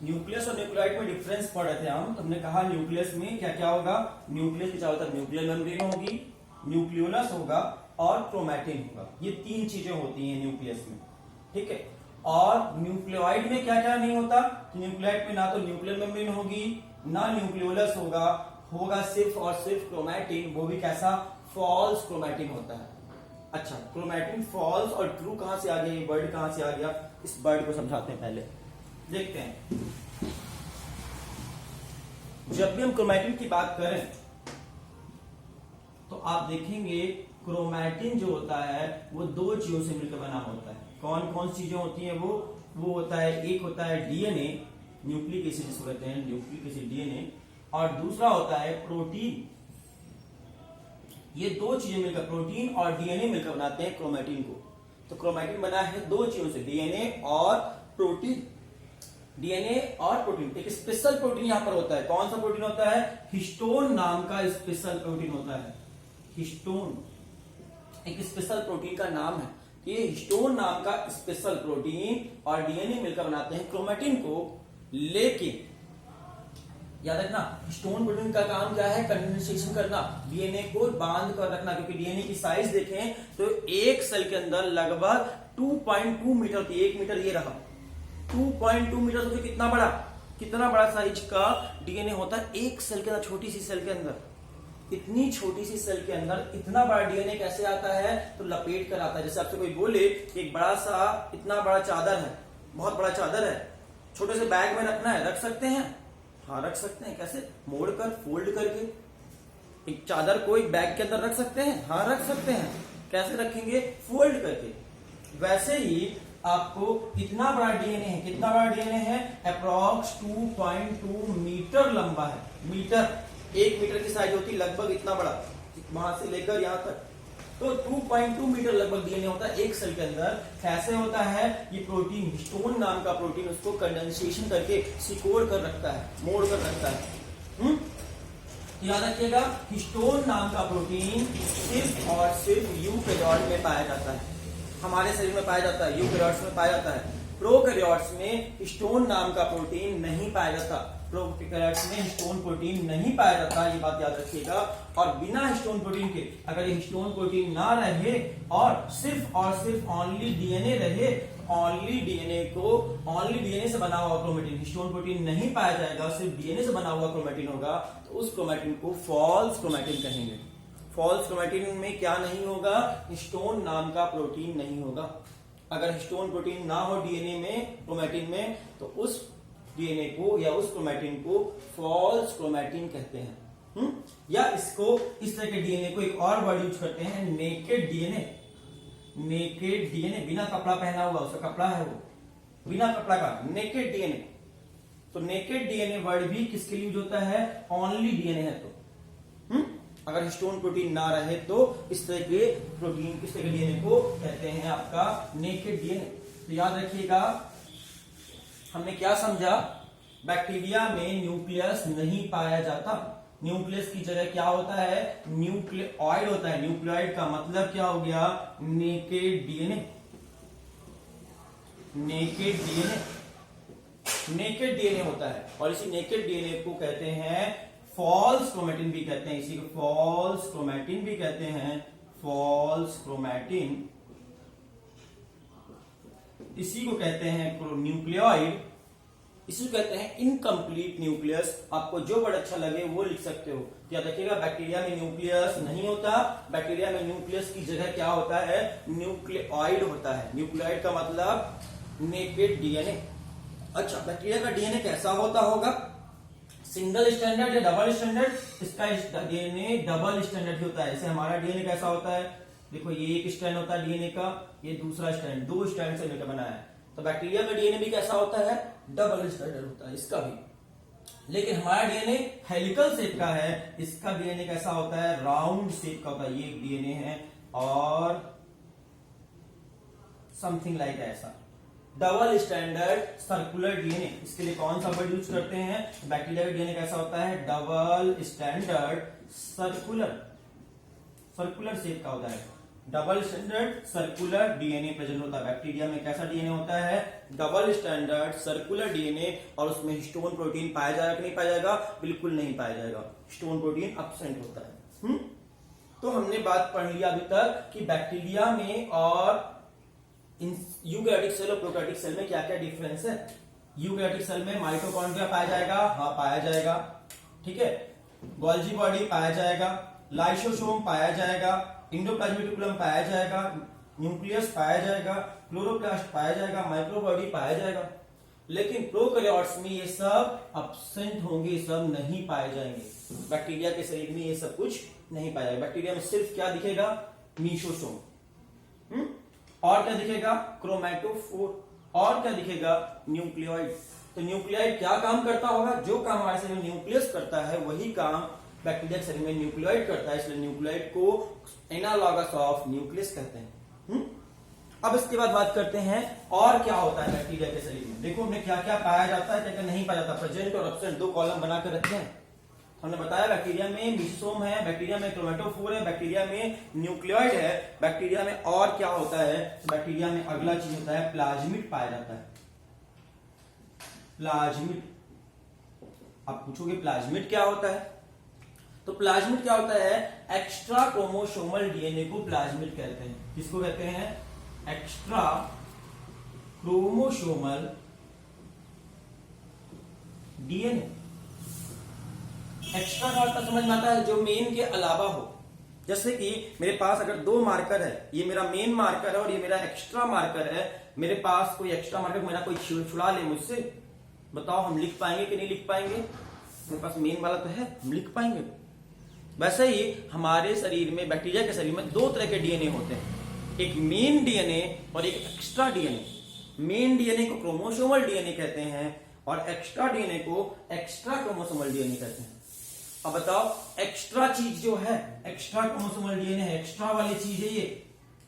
Nucleus और nucleoid में difference पढ़ रहे थे हम। हमने कहा न्यूक्लियस में क्या क्या होगा, न्यूक्लियस के चारों तरफ न्यूक्लियर मेम्ब्रेन होगी, न्यूक्लियोलस होगा और क्रोमैटिन होगा। ये तीन चीजें होती हैं न्यूक्लियस में, ठीक है। और न्यूक्लियोइड में क्या क्या नहीं होता, न्यूक्लियोइड में ना तो न्यूक्लियर मेम्ब्रेन होगी, ना न्यूक्लियोलस होगा सिर्फ और सिर्फ क्रोमैटिन, वो भी कैसा, फॉल्स क्रोमैटिन होता है। अच्छा, क्रोमैटिन फॉल्स और ट्रू कहां से आ गया, ये वर्ड कहां से आ गया, इस वर्ड को समझाते हैं। पहले देखते हैं, जब भी हम क्रोमैटिन की बात करें तो आप देखेंगे क्रोमैटिन जो होता है वो दो चीजों से मिलकर बना होता है। कौन कौन सी चीजें होती हैं वो होता है, एक होता है डीएनए, न्यूक्लिक एसिड जिसको कहते हैं, न्यूक्लिक एसिड डीएनए, और दूसरा होता है प्रोटीन। ये दो चीजें मिलकर, प्रोटीन और डीएनए मिलकर बनाते हैं क्रोमैटिन को। तो क्रोमैटिन बना है दो चीजों से, डीएनए और प्रोटीन। डीएनए और प्रोटीन, एक स्पेशल प्रोटीन यहां पर होता है। कौन सा प्रोटीन होता है, हिस्टोन नाम का स्पेशल प्रोटीन होता है। हिस्टोन एक स्पेशल प्रोटीन का नाम है। ये हिस्टोन नाम का स्पेशल प्रोटीन और डीएनए मिलकर बनाते हैं क्रोमैटिन को। लेकिन याद रखना, हिस्टोन प्रोटीन का काम क्या है, कंडेंसेशन करना, डीएनए को बांध कर रखना। क्योंकि डीएनए की साइज देखें तो एक सेल के अंदर लगभग 2.2 मीटर होती है। 1 मीटर ये रहा, 2.2 मीटर तो कितना बड़ा साइज का डीएनए होता है एक सेल के अंदर, छोटी सी सेल के अंदर। इतनी छोटी सी सेल के अंदर इतना बड़ा डीएनए कैसे आता है, तो लपेट कर आता है। जैसे आपसे कोई बोले एक बड़ा सा, इतना बड़ा चादर है, बहुत बड़ा चादर है, छोटे से बैग में रखना है, रख सकते हैं? हाँ रख सकते हैं। कैसे, मोड़ कर, फोल्ड करके। एक चादर को एक बैग के अंदर रख सकते हैं? हाँ रख सकते हैं। कैसे रखेंगे, फोल्ड करके। वैसे ही आपको इतना बड़ा डीएनए है, कितना बड़ा डीएनए है, अप्रॉक्स 2.2 मीटर लंबा है। मीटर, 1 मीटर की साइज होती है लगभग इतना बड़ा, वहां से लेकर यहां तक। तो 2.2 मीटर लगभग डीएनए होता है एक सेल के अंदर। कैसे होता है, ये प्रोटीन, हिस्टोन नाम का प्रोटीन उसको कंडेंसेशन करके सिकोड़ कर रखता है, मोड़ कर रखता है। याद रखिएगा, हिस्टोन नाम का प्रोटीन सिर्फ और सिर्फ यूकेरियोट में पाया जाता है, हमारे शरीर में पाया जाता है, यूकेरियोट्स में पाया जाता है। प्रोकैरियोट्स में हिस्टोन नाम का प्रोटीन नहीं पाया जाता। प्रोकैरियोट्स में हिस्टोन प्रोटीन नहीं पाया जाता, ये बात याद रखिएगा। और बिना हिस्टोन प्रोटीन के, अगर ये हिस्टोन प्रोटीन ना रहे और सिर्फ ओनली डीएनए रहे, ओनली डीएनए से बना हुआ क्रोमैटिन, हिस्टोन प्रोटीन नहीं पाया जाएगा, सिर्फ डीएनए से बना हुआ क्रोमैटिन होगा, तो उस क्रोमैटिन को फॉल्स क्रोमैटिन कहेंगे। फॉल्स क्रोमैटिन में क्या नहीं होगा, हिस्टोन नाम का प्रोटीन नहीं होगा। अगर हिस्टोन प्रोटीन ना हो डीएनए में, क्रोमैटिन में, तो उस डीएनए को या उस क्रोमैटिन को फॉल्स क्रोमैटिन कहते हैं। या इसको, इस तरह के डीएनए को एक और वर्ड यूज करते हैं, नेकेड डीएनए। नेकेड डीएनए, बिना कपड़ा पहना हुआ, उसका कपड़ा है वो, बिना कपड़ा का, नेकेड डीएनए। तो नेकेड डीएनए वर्ड भी किसके लिए यूज होता है, ओनली डीएनए है तो। अगर हिस्टोन प्रोटीन ना रहे तो इस तरह के प्रोटीन, इस तरह के डीएनए को कहते हैं आपका नेकेड डीएनए। तो याद रखिएगा, हमने क्या समझा, बैक्टीरिया में न्यूक्लियस नहीं पाया जाता। न्यूक्लियस की जगह क्या होता है, न्यूक्लियोइड होता है। न्यूक्लियोइड का मतलब क्या हो गया, नेकेड डीएनए। नेकेड डीएनए होता है, और इसी नेकेड डीएनए को कहते हैं फॉल्स क्रोमैटिन भी कहते हैं। इसी को फॉल्स क्रोमैटिन भी कहते हैं, फॉल्स क्रोमैटिन। इसी को कहते हैं न्यूक्लियोइड। इसी को कहते हैं इनकम्प्लीट न्यूक्लियस। आपको जो वर्ड अच्छा लगे वो लिख सकते हो। याद रखिएगा, बैक्टीरिया में न्यूक्लियस नहीं होता। बैक्टीरिया में न्यूक्लियस की जगह क्या होता है, न्यूक्लियोइड होता है। न्यूक्लियोइड का मतलब नेकेड डीएनए। अच्छा, बैक्टीरिया का डीएनए कैसा होता होगा, सिंगल स्टैंडर्ड या डबल स्टैंडर्ड? इसका डीएनए डबल स्टैंडर्ड होता है। जैसे हमारा डीएनए कैसा होता है, देखो ये एक स्ट्रैंड होता है डीएनए का, ये दूसरा स्ट्रैंड, 2 स्ट्रैंड से मिलकर बना है। तो बैक्टीरिया का डीएनए भी कैसा होता है, डबल स्टैंडर्ड होता है इसका भी। लेकिन हमारा डीएनए हेलिकल शेप का है, इसका डीएनए कैसा होता है, राउंड शेप का होता है। ये डीएनए है और समथिंग लाइक ऐसा, डबल स्टैंडर्ड सर्कुलर डीएनए। इसके लिए कौन सा वर्ड यूज करते हैं, बैक्टीरिया का डीएनए कैसा होता है, डबल स्टैंडर्ड सर्कुलर शेप का होता है। Double standard circular DNA present होता है। बैक्टीरिया में कैसा डीएनए होता है, डबल स्टैंडर्ड सर्कुलर डीएनए और उसमें हिस्टोन प्रोटीन पाया जाएगा कि नहीं पाया जाएगा? बिल्कुल नहीं पाया जाएगा, हिस्टोन प्रोटीन एब्सेंट होता है। तो हमने बात पढ़ लिया अभी तक कि बैक्टीरिया में और यूकैरियोटिक सेल और प्रोकैरियोटिक सेल में क्या क्या डिफरेंस है। यूकैरियोटिक सेल में माइटोकॉन्ड्रिया पाया जाएगा, हाँ पाया जाएगा, ठीक है, गोल्जी बॉडी पाया जाएगा, लाइसोसोम पाया जाएगा, एंडोप्लाज्मिक रेटिकुलम पाया जाएगा, न्यूक्लियस पाया जाएगा, क्लोरोप्लास्ट पाया जाएगा, माइक्रोबॉडी पाया जाएगा। लेकिन प्रोकैरियोट्स में ये सब एब्सेंट होंगे, सब नहीं पाए जाएंगे। बैक्टीरिया के शरीर में ये सब कुछ नहीं पाया जाएगा। बैक्टीरिया में सिर्फ क्या दिखेगा? मीसोसोम, और क्या दिखेगा? क्रोमैटोफोर, और क्या दिखेगा? न्यूक्लियोइड। तो न्यूक्लियोइड क्या काम करता होगा? जो काम हमारे शरीर में न्यूक्लियस करता है वही काम बैक्टीरिया के शरीर में न्यूक्लियोइड करता है, इसलिए न्यूक्लियोइड को एनालॉगस ऑफ न्यूक्लियस कहते हैं। अब इसके बाद बात करते हैं और क्या होता है बैक्टीरिया के शरीर में। देखो हमने क्या क्या पाया जाता है, क्या क्या नहीं पाया जाता। प्रेजेंट और एब्सेंट दो कॉलम बनाकर रखते हैं। हमने बताया बैक्टीरिया में मीसोसोम है, बैक्टीरिया में क्रोमैटोफोर है, बैक्टीरिया में न्यूक्लियोइड है। बैक्टीरिया में और क्या होता है? तो बैक्टीरिया में अगला चीज होता है प्लाज्मिड पाया जाता है। प्लाज्मिड, आप पूछोगे प्लाज्मिड क्या होता है? तो प्लाज्मिड क्या होता है? एक्स्ट्रा क्रोमोसोमल डीएनए को प्लाज्मिड कहते हैं। किसको कहते हैं? Extra chromosomal DNA. एक्स्ट्रा का मतलब समझ में आता है जो मेन के अलावा हो। जैसे कि मेरे पास अगर दो मार्कर है, ये मेरा मेन मार्कर है और ये मेरा एक्स्ट्रा मार्कर है, मेरे पास कोई एक्स्ट्रा मार्कर मेरा कोई छुड़ा ले मुझसे, बताओ हम लिख पाएंगे कि नहीं लिख पाएंगे? मेरे पास मेन वाला तो है, हम लिख पाएंगे। वैसे ही हमारे शरीर में, बैक्टीरिया के शरीर में दो तरह के डीएनए होते हैं, एक मेन डीएनए और एक एक्स्ट्रा डीएनए। मेन डीएनए को क्रोमोसोमल डीएनए कहते हैं और एक्स्ट्रा डीएनए को एक्स्ट्रा क्रोमोसोमल डीएनए कहते हैं। अब बताओ, एक्स्ट्रा चीज जो है, एक्स्ट्रा क्रोमोसोमल डीएनए है, एक्स्ट्रा वाली चीज है ये,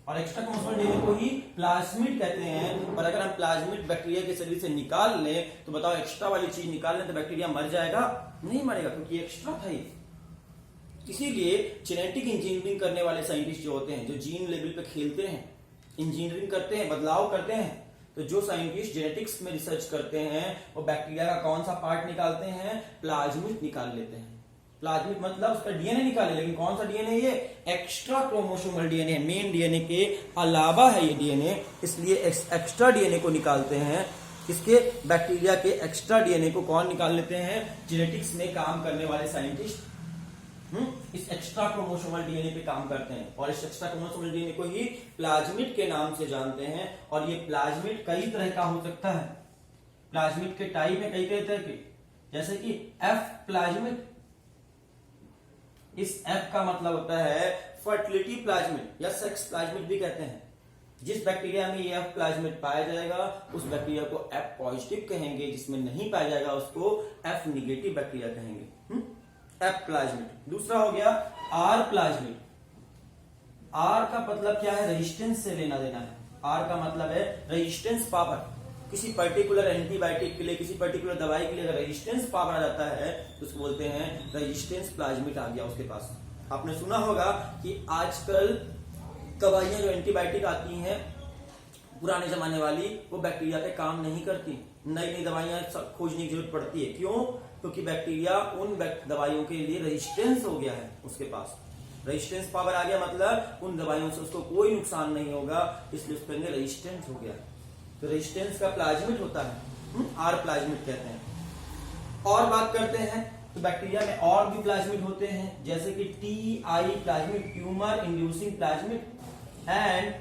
और एक्स्ट्रा क्रोमोसोमल डीएनए को ही प्लाज्मिड कहते हैं। और अगर हम प्लाज्मिड बैक्टीरिया के शरीर से निकाल लें तो बताओ एक्स्ट्रा वाली चीज निकाल लें तो बैक्टीरिया मर जाएगा? नहीं मरेगा, क्योंकि एक्स्ट्रा था ये। इसीलिए जेनेटिक इंजीनियरिंग करने वाले साइंटिस्ट जो होते हैं, जो जीन लेवल पे खेलते हैं, इंजीनियरिंग करते हैं, बदलाव करते हैं, तो जो साइंटिस्ट जेनेटिक्स में रिसर्च करते हैं वो बैक्टीरिया का कौन सा पार्ट निकालते हैं? प्लाज्मिड निकाल लेते हैं। प्लाज्मिड मतलब उसका डीएनए निकाले, लेकिन कौन सा डीएनए? ये extra chromosomal DNA, main DNA के अलावा है ये डीएनए, इसलिए एक्स्ट्रा डीएनए को निकालते हैं। किसके? बैक्टीरिया के एक्स्ट्रा डीएनए को कौन निकाल लेते हैं? जेनेटिक्स में काम करने वाले साइंटिस्ट इस एक्स्ट्रा क्रोमोसोमल डीएनए पे काम करते हैं और इस एक्स्ट्रा क्रोमोसोमल डीएनए को ही प्लाज्मिड के नाम से जानते हैं। और ये प्लाज्मिड कई तरह का हो सकता है। प्लाज्मिड के टाइप है कई तरह के, जैसे कि एफ प्लाज्मिड। इस एफ का मतलब होता है फर्टिलिटी प्लाज्मिड या सेक्स प्लाज्मिड भी कहते हैं। जिस बैक्टीरिया में ये एफ प्लाज्मिड पाया जाएगा उस बैक्टीरिया को एफ पॉजिटिव कहेंगे, जिसमें नहीं पाया जाएगा उसको एफ निगेटिव बैक्टीरिया कहेंगे। F plasmid. दूसरा हो गया आर प्लाज्मिड। आर का मतलब क्या है? रेजिस्टेंस से लेना देना है। आर का मतलब है रेजिस्टेंस पावर। किसी पर्टिकुलर एंटीबायोटिक के लिए, किसी पर्टिकुलर दवाई के लिए अगर रेजिस्टेंस पावर आ जाता है तो उसको बोलते हैं रेजिस्टेंस प्लाज्मिड आ गया उसके पास। आपने सुना होगा कि आजकल दवाइयां जो एंटीबायोटिक आती हैं पुराने जमाने वाली, वो बैक्टीरिया पे काम नहीं करती। नई नई दवाइयां खोजने की जरूरत पड़ती है। क्यों? क्योंकि बैक्टीरिया उन दवाइयों के लिए रेजिस्टेंस हो गया है, उसके पास रेजिस्टेंस पावर आ गया, मतलब उन दवाइयों से उसको कोई नुकसान नहीं होगा, इसलिए उसके अंदर रेजिस्टेंस हो गया। तो रेजिस्टेंस का प्लाज्मिड होता है, आर प्लाज्मिड कहते हैं। और बात करते हैं तो बैक्टीरिया में और भी प्लाज्मिड होते हैं, जैसे कि T I plasmid, tumour inducing plasmid, and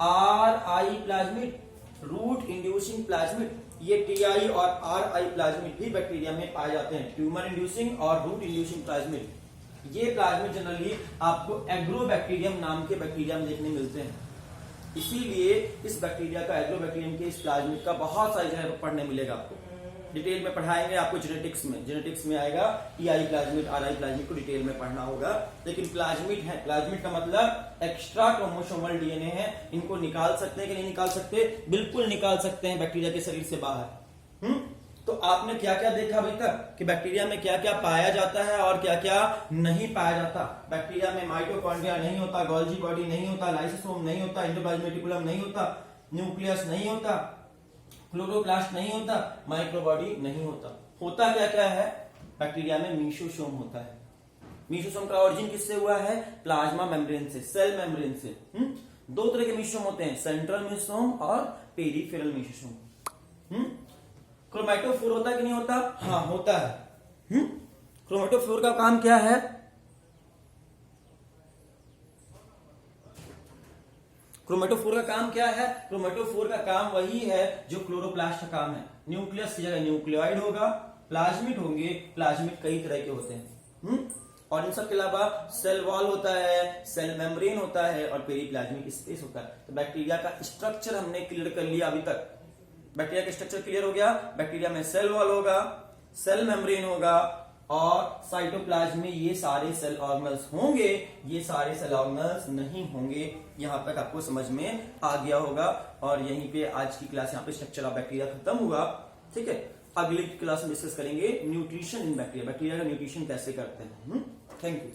R I plasmid, root inducing plasmid. ये टी आई और आर आई प्लाज्मिड भी बैक्टीरिया में पाए जाते हैं, ट्यूमर इंड्यूसिंग और रूट इंड्यूसिंग प्लाज्मिड। ये प्लाज्मिड जनरली आपको एग्रोबैक्टीरियम नाम के बैक्टीरिया में देखने मिलते हैं। इसीलिए इस बैक्टीरिया का, एग्रोबैक्टीरियम के इस प्लाज्मिड का बहुत सारी जगह पढ़ने मिलेगा आपको। डिटेल में पढ़ाएंगे आपको जेनेटिक्स में। जेनेटिक्स में आएगा टीआई प्लाज्मिड, आरआई प्लाज्मिड को डिटेल में पढ़ना होगा। लेकिन प्लाज्मिड है, प्लाज्मिड का मतलब एक्स्ट्रा क्रोमोसोमल डीएनए है। इनको निकाल सकते हैं कि नहीं निकाल सकते? बिल्कुल निकाल सकते हैं बैक्टीरिया के शरीर से बाहर। तो आपने क्या क्या देखा अभी तक कि बैक्टीरिया में क्या क्या पाया जाता है और क्या क्या नहीं पाया जाता। बैक्टीरिया में माइटोकॉन्ड्रिया नहीं होता, गोल्जी बॉडी नहीं होता, लाइसोसोम नहीं होता, एंडोप्लाज्मिक रेटिकुलम नहीं होता, न्यूक्लियस नहीं होता, क्लोरोप्लास्ट नहीं होता, माइक्रोबॉडी नहीं होता। होता क्या क्या है बैक्टीरिया में? मीसोसोम होता है। मीसोसोम का ओरिजिन किससे हुआ है? प्लाज्मा मेम्ब्रेन से, सेल मेम्ब्रेन से। दो तरह के मीसोसोम होते हैं, सेंट्रल मीसोसोम और पेरिफेरल मीसोसोम। क्रोमैटोफोर होता है कि नहीं होता? हाँ होता है। क्रोमैटोफोर का काम क्या है? क्रोमैटोफोर का काम क्या है? क्रोमैटोफोर का काम वही है जो क्लोरोप्लास्ट का काम है। न्यूक्लियस की जगह न्यूक्लियोइड होगा, प्लाज्मिड होंगे। प्लाज्मिड कई तरह के होते हैं। और इन सब के अलावा सेल वॉल होता है, सेल मेम्ब्रेन होता है और पेरीप्लाज्मिक स्पेस होता है। तो बैक्टीरिया का स्ट्रक्चर हमने क्लियर कर लिया अभी तक। बैक्टीरिया का स्ट्रक्चर क्लियर हो गया। बैक्टीरिया में सेल वॉल होगा, सेल मेम्ब्रेन होगा और साइटोप्लाज्म में ये सारे सेल ऑर्गेनल्स होंगे। ये सारे सेल ऑर्गेनल्स नहीं होंगे। यहां तक आपको समझ में आ गया होगा। और यहीं पे आज की क्लास, यहाँ पे स्ट्रक्चर ऑफ बैक्टीरिया खत्म हुआ। ठीक है, अगली क्लास में डिस्कस करेंगे न्यूट्रिशन इन बैक्टीरिया, बैक्टीरिया का न्यूट्रिशन कैसे करते हैं। Thank you.